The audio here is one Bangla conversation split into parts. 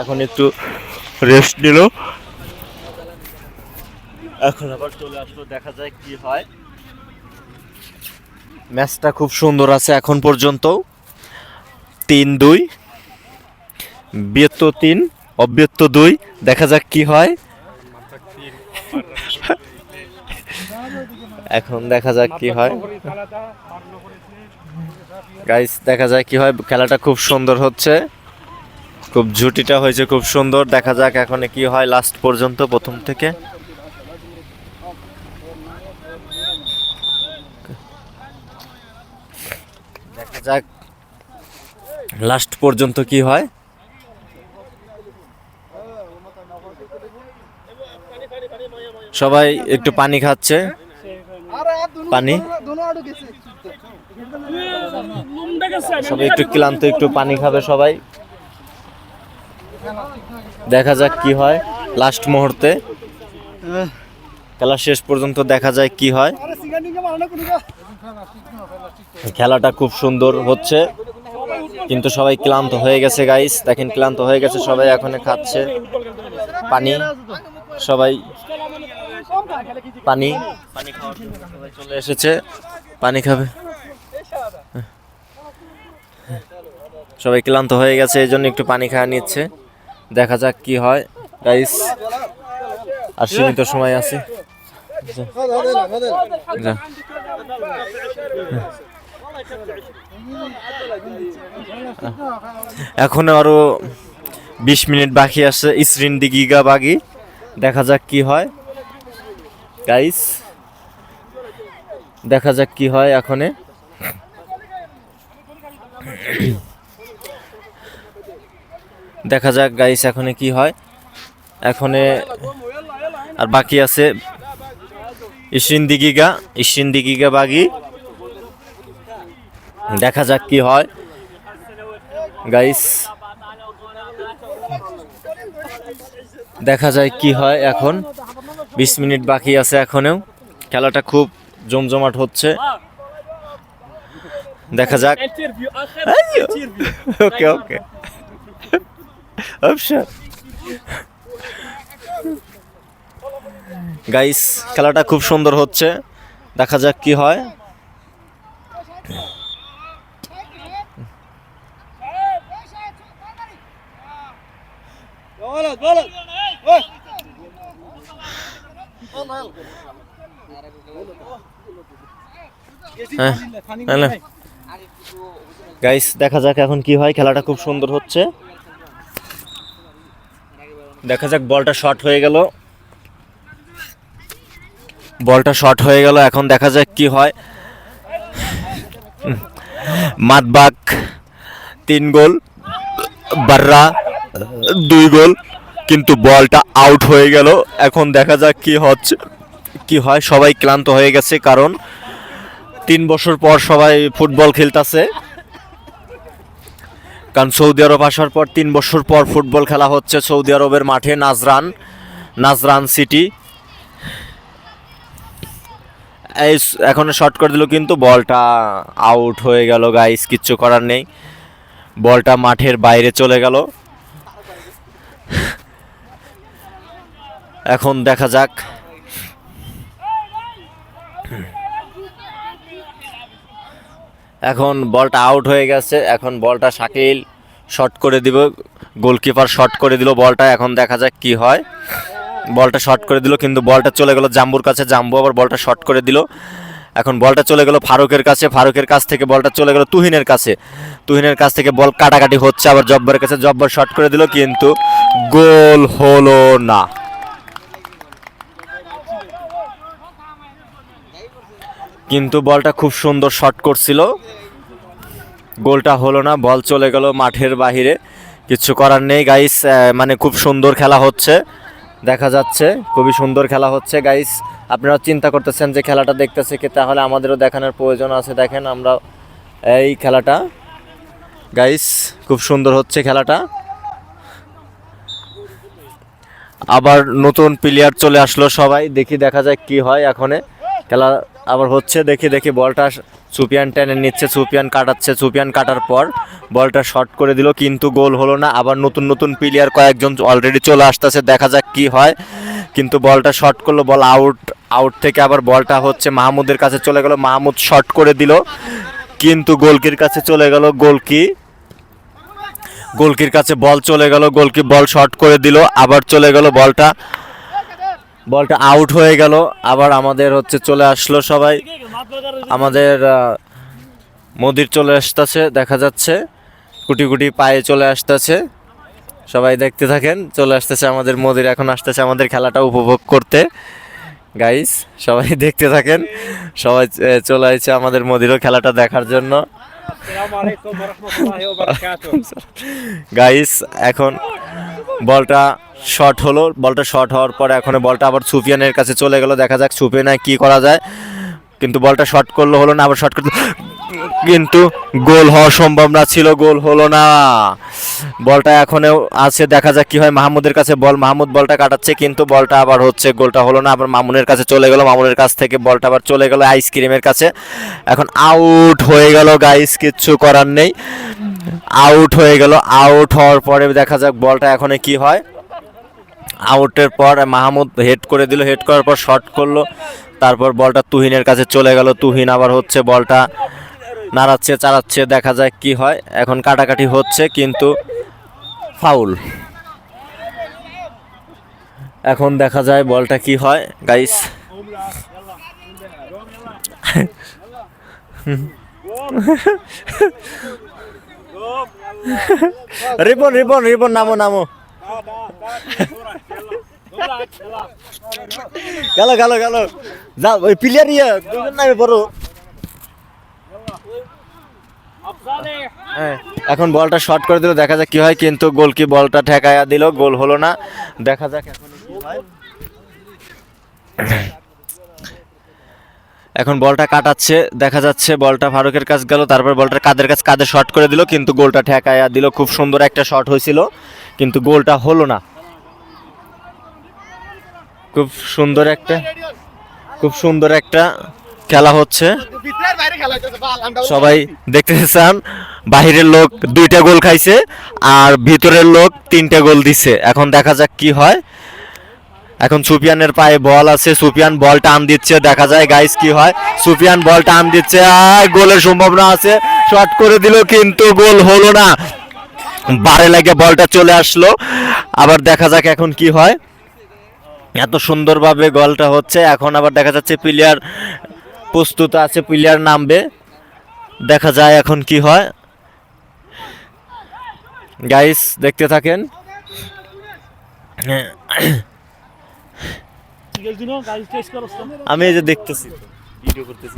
এখন একটু রেস্ট নিল, এখন আবার চলে আসলো, দেখা যায় কি হয়। ম্যাচটা খুব সুন্দর আছে এখন পর্যন্ত, 3-2, ব্যর্থ 3, অব্যর্থ 2, দেখা যাক কি হয়। এখন দেখা যাক কি হয় গাইস, দেখা যায় কি হয়। খেলাটা খুব সুন্দর হচ্ছে, খুব জুটিটা হয়েছে খুব সুন্দর। দেখা যাক এখন কি হয় লাস্ট পর্যন্ত, প্রথম থেকে। দেখা যাক লাস্ট পর্যন্ত কি হয়। সবাই একটু পানি খাচ্ছে, পানি, সবাই একটু ক্লান্ত, একটু পানি খাবে সবাই। দেখা যাক কি হয় লাস্ট মুহূর্তে, খেলা শেষ পর্যন্ত দেখা যায় কি হয়। খেলাটা খুব সুন্দর হচ্ছে, কিন্তু সবাই ক্লান্ত হয়ে গেছে গাইস, দেখেন ক্লান্ত হয়ে গেছে সবাই, এখন খাচ্ছে পানি, সবাই পানি পানি খাওয়ার জন্য সবাই চলে এসেছে, পানি খাবে। সবাই ক্লান্ত হয়ে গেছে, এই জন্য একটু পানি খাওয়া নিচ্ছে। দেখা যাক কি হয় গাইস, আর সীমিত সময় আছে। এখনো আরো 20 মিনিট বাকি আছে, ইসরিন দিগিগা বাগি। দেখা যাক কি হয় গাইস, দেখা যাক কি হয় এখনে। দেখা যাক গাইস এখনে কি হয়, এখনে আর বাকি আছে ইসরিন দিগিগা বাগি। দেখা যাক কি হয় গাইস, দেখা যায় কি হয়। এখন 20 মিনিট বাকি আছে এখনেও, খেলাটা খুব জমজমাট হচ্ছে, দেখা যাক। ওকে ওকে, গাইস খেলাটা খুব সুন্দর হচ্ছে, দেখা যাক কি হয়। গাইস দেখা যাক এখন কি হয়, খেলাটা খুব সুন্দর হচ্ছে। দেখা যাক, বলটা শর্ট হয়ে গেল, বলটা শর্ট হয়ে গেল। এখন দেখা যাক কি হয়। মাতবাক 3 গোল, বাররা 2 গোল, কিন্তু বলটা আউট হয়ে গেল। এখন দেখা যাক কি হচ্ছে, কি হয়। সবাই ক্লান্ত হয়ে গেছে, কারণ 3 বছর পর সবাই ফুটবল খেলতেছে, কারণ সৌদি আরব আসার পর 3 বছর পর ফুটবল খেলা হচ্ছে সৌদি আরবের মাঠে, নাজরান সিটি। এই এখন শর্ট করে দিল, কিন্তু বলটা আউট হয়ে গেল গাইস, কিচ্ছু করার নেই, বলটা মাঠের বাইরে চলে গেল। এখন দেখা যাক, এখন বলটা আউট হয়ে গেছে। এখন বলটা শাকিল শর্ট করে দিব, গোলকিপার শর্ট করে দিল বলটা। এখন দেখা যাক কি হয়, বলটা শর্ট করে দিল, কিন্তু বলটা চলে গেল জাম্বুর কাছে, জাম্বু আবার বলটা শর্ট করে দিল। এখন বলটা চলে গেল ফারুকের কাছে, ফারুকের কাছ থেকে বলটা চলে গেল তুহিনের কাছে, তুহিনের কাছ থেকে বল কাটাকাটি হচ্ছে আবার জব্বরের কাছে, জব্বর শর্ট করে দিল, কিন্তু গোল হলো না। কিন্তু বলটা খুব সুন্দর শট করছিল, গোলটা হলো না, বল চলে গেল মাঠের বাহিরে। কিছু করার নেই গাইস, মানে খুব সুন্দর খেলা হচ্ছে, দেখা যাচ্ছে খুবই সুন্দর খেলা হচ্ছে গাইস। আপনারা চিন্তা করতেছেন যে খেলাটা দেখতেছে কি, তাহলে আমাদেরও দেখানোর প্রয়োজন আছে। দেখেন আমরা এই খেলাটা গাইস, খুব সুন্দর হচ্ছে খেলাটা। আবার নতুন প্লেয়ার চলে আসলো সবাই, দেখি দেখা যায় কি হয়। এখনে খেলা আবার হচ্ছে, দেখি বলটা সুফিয়ান টেনে নিচ্ছে, সুফিয়ান কাটাচ্ছে, সুফিয়ান কাটার পর বলটা শর্ট করে দিল কিন্তু গোল হলো না। আবার নতুন প্লেয়ার কয়েকজন অলরেডি চলে আসতেছে, দেখা যাক কি হয়। কিন্তু বলটা শর্ট করলো, বল আউট থেকে আবার বলটা হচ্ছে মাহমুদের কাছে চলে গেল, মাহমুদ শর্ট করে দিল কিন্তু গোলকির কাছে চলে গেল। গোলকির কাছে বল চলে গেল, গোলকি বল শর্ট করে দিল, আবার চলে গেল বলটা আউট হয়ে গেল। আবার আমাদের হচ্ছে চলে আসলো সবাই, আমাদের মদির চলে আসতেছে, দেখা যাচ্ছে কুটি পায়ে চলে আসতেছে, সবাই দেখতে থাকেন। চলে আসতেছে আমাদের মদির, এখন আসতেছে আমাদের খেলাটা উপভোগ করতে। গাইস সবাই দেখতে থাকেন, সবাই চলে আসছে আমাদের মদিরও খেলাটা দেখার জন্য। গাইস এখন বলটা শর্ট হলো, বলটা শর্ট হওয়ার পর এখন বলটা আবার সুফিয়ানের কাছে চলে গেল, দেখা যাক সুফিয়ানে কি করা যায়। কিন্তু বলটা শর্ট করলো, হলো না, আবার শর্ট করতে কিন্তু গোল হওয়া সম্ভব না ছিল, গোল হলো না। বলটা এখনও আছে, দেখা যাক কি হয়। মাহমুদের কাছে বল, মাহমুদ বলটা কাটাচ্ছে কিন্তু বলটা আবার হচ্ছে, গোলটা হলো না। আবার মামুনের কাছে চলে গেল, মামুনের কাছ থেকে বলটা আবার চলে গেল আইসক্রিমের কাছে। এখন আউট হয়ে গেল গাইস, কিচ্ছু করার নেই, আউট হয়ে গেল। আউট হওয়ার পরে দেখা যাক বলটা এখন কি হয়। আউটের পর মাহমুদ হেড করে দিল, হেড করার পর শর্ট করলো, তারপর বলটা তুহিনের কাছে চলে গেল। তুহিন আবার হচ্ছে বলটা নাড়াচ্ছে চাড়াচ্ছে, দেখা যায় কি হয়। এখন কাটাকাটি হচ্ছে কিন্তু ফাউল। এখন দেখা যায় বলটা কি হয় গাইস। রিবন নামো গেল যা, ওই প্লেয়ার দুজন নামে পড়ো। এখন বলটা শর্ট করে দিল, দেখা যাক কি হয়, কিন্তু গোলকি বলটা ঠেকায়া দিল, গোল হলো না। দেখা যাক এখন কি হয়। এখন বলটা কাটাচ্ছে, দেখা যাচ্ছে বলটা ফারুকের কাছে গেল, তারপর বলটা কাঁধে শর্ট করে দিল কিন্তু গোলটা ঠেকায়া দিল। খুব সুন্দর একটা শট হয়েছিল কিন্তু গোলটা হলো না। খুব সুন্দর একটা খেলা হচ্ছে, সবাই দেখতে চান। বাহিরের লোক 2টা গোল খাইছে আর ভিতরের লোক 3টা গোল দিছে। এখন দেখা যাক কি হয়। এখন সুফিয়ানের পায়ে বল আছে, সুফিয়ান বল টান দিচ্ছে, দেখা যায় গাইস কি হয়। সুফিয়ান বল টান দিচ্ছে, গোলের সম্ভাবনা আছে, শট করে দিল কিন্তু গোল হলো না। বারে লাগে বলটা চলে আসলো, আবার দেখা যাক এখন কি হয়। এত সুন্দরভাবে গোলটা হচ্ছে, এখন আবার দেখা যাচ্ছে প্লেয়ার প্রস্তুত আছে, প্লেয়ার নামবে, দেখা যায় এখন কি হয়। গাইস দেখতে থাকেন। আমি এই যে দেখতেছি, ভিডিও করতেছি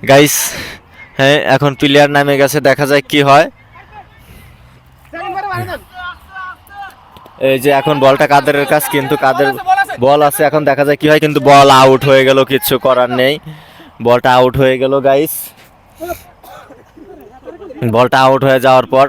গাইস। হ্যাঁ এখন প্লেয়ার নামে গেছে, দেখা যায় কি হয়। এই যে এখন বলটা কাদের কাছ, কিন্তু কাদের বল আছে, এখন দেখা যায় কি হয়। কিন্তু বল আউট হয়ে গেল, কিচ্ছু করার নেই, বলটা আউট হয়ে গেল গাইস। বলটা আউট হয়ে যাওয়ার পর